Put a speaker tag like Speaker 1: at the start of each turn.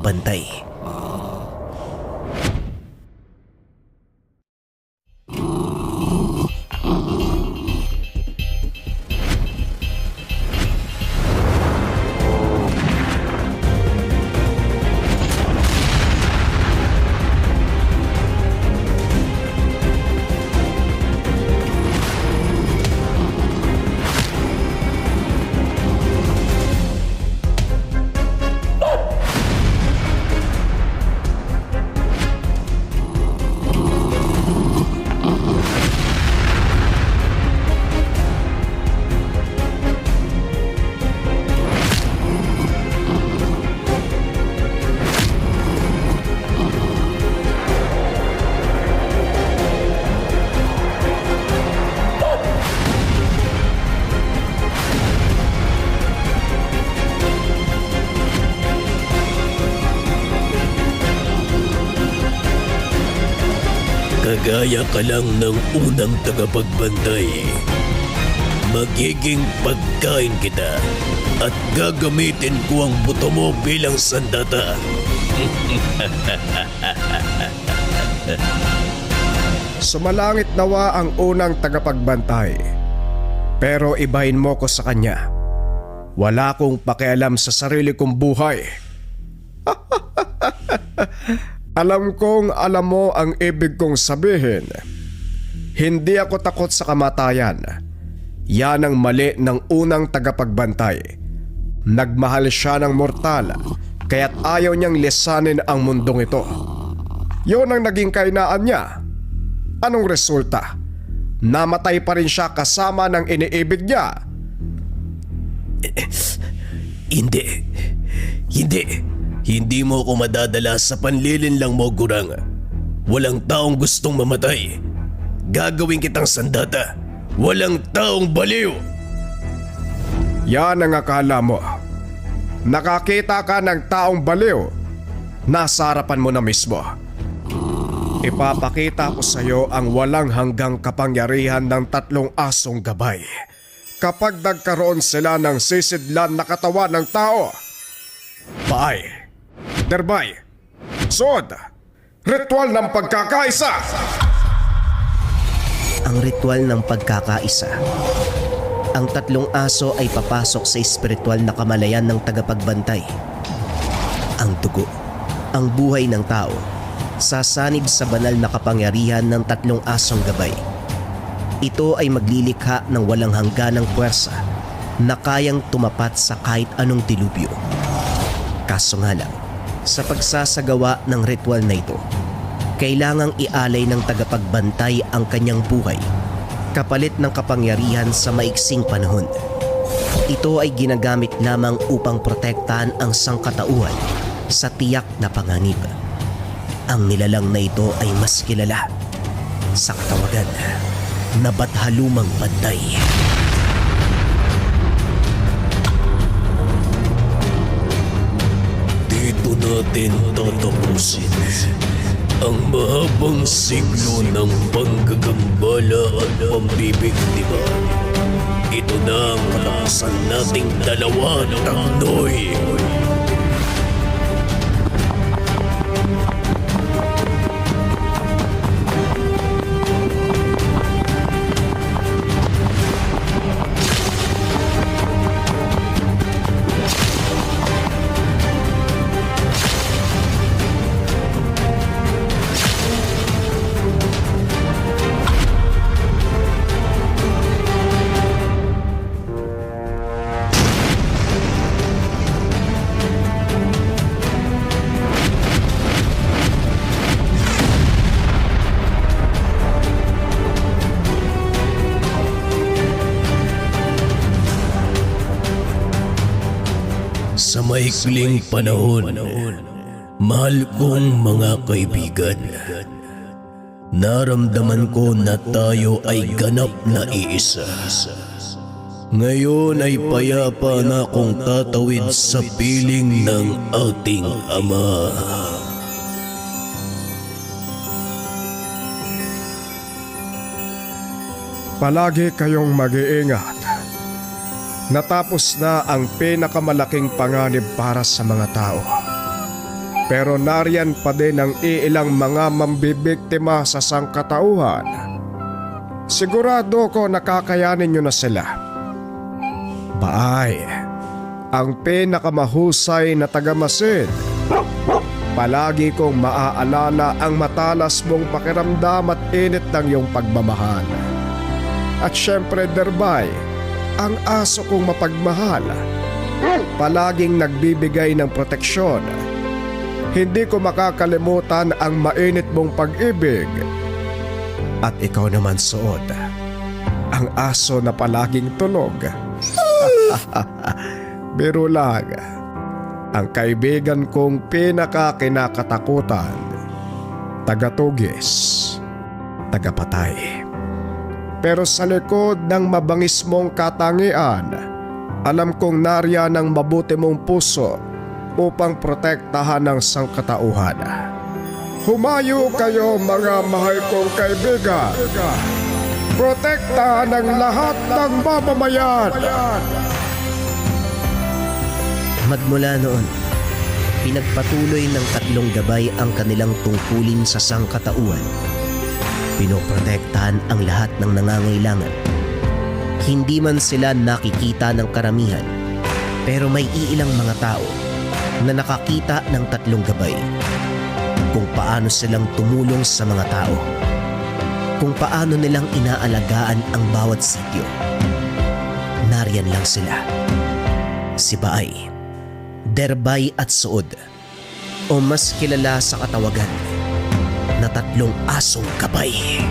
Speaker 1: tagapagbantay.
Speaker 2: Kagaya ka lang ng unang tagapagbantay. Magiging pagkain kita at gagamitin ko ang buto mo bilang sandata.
Speaker 3: Sumalangit nawa ang unang tagapagbantay. Pero ibahin mo ko sa kanya. Wala akong pakialam sa sarili kong buhay. Alam kong alam mo ang ibig kong sabihin. Hindi ako takot sa kamatayan. Yan ang mali ng unang tagapagbantay. Nagmahal siya ng mortal, kaya't ayaw niyang lisanin ang mundong ito. Yun ang naging kainaan niya. Anong resulta? Namatay pa rin siya kasama ng iniibig niya.
Speaker 2: Hindi mo ako madadala sa panlilinlang mo, Gurang. Walang taong gustong mamatay. Gagawin kitang sandata. Walang taong baliw.
Speaker 3: Yan ang akala mo. Nakakita ka ng taong baliw. Nasa harapan mo na mismo. Ipapakita ko sa iyo ang walang hanggang kapangyarihan ng 3 asong gabay. Kapag nagkaroon sila ng sisidlan na katawan ng tao. Paay, derbay, sod, ritual ng pagkakaisa.
Speaker 1: Ang ritual ng pagkakaisa. Ang 3 aso ay papasok sa espiritual na kamalayan ng tagapagbantay. Ang dugo, ang buhay ng tao, sasanib sa banal na kapangyarihan ng 3 asong gabay. Ito ay maglilikha ng walang hangganang puwersa na kayang tumapat sa kahit anong dilubyo. Kaso nga lang, sa pagsasagawa ng ritual na ito, kailangang ialay ng tagapagbantay ang kanyang buhay kapalit ng kapangyarihan sa maiksing panahon. Ito ay ginagamit lamang upang protektahan ang sangkatauhan sa tiyak na panganib. Ang nilalang na ito ay mas kilala sa katawagan na Bathalumang Bantay.
Speaker 2: Dito natin tatapusin ang mahabang siglo ng panggagambala at pambibiktima. Ito na ang kalakasan nating dalawa, Taknoy. Sa maikling panahon, mahal kong mga kaibigan, naramdaman ko na tayo ay ganap na iisa. Ngayon ay payapa na akong tatawid sa piling ng ating Ama.
Speaker 3: Palagi kayong mag-iingat. Natapos na ang pinakamalaking panganib para sa mga tao. Pero nariyan pa din ang iilang mga mambibiktima sa sangkatauhan. Sigurado ko nakakayanin nyo na sila. Baay, ang pinakamahusay na tagamasid. Palagi kong maaalala ang matalas mong pakiramdam at init ng iyong pagmamahal. At syempre, Derbay, ang aso kong mapagmahal. Palaging nagbibigay ng proteksyon. Hindi ko makakalimutan ang mainit mong pag-ibig. At ikaw naman, Suod, ang aso na palaging tulog. Biro lang, ang kaibigan kong pinakakinakatakutan, tagatugis, tagapatay. Pero sa likod ng mabangis mong katangian, alam kong nariyan ang mabuti mong puso upang protektahan ang sangkatauhan. Humayo kayo, mga mahal kong kaibigan. Protektahan ang lahat ng mamamayan.
Speaker 1: Magmula noon, pinagpatuloy ng tatlong gabay ang kanilang tungkulin sa sangkatauhan. Pinoprotektahan ang lahat ng nangangailangan. Hindi man sila nakikita ng karamihan, pero may iilang mga tao na nakakita ng tatlong gabay. Kung paano silang tumulong sa mga tao. Kung paano nilang inaalagaan ang bawat sityo. Nariyan lang sila. Si Baay, Derbay at Suod, o mas kilala sa katawagan na tatlong asong gabay.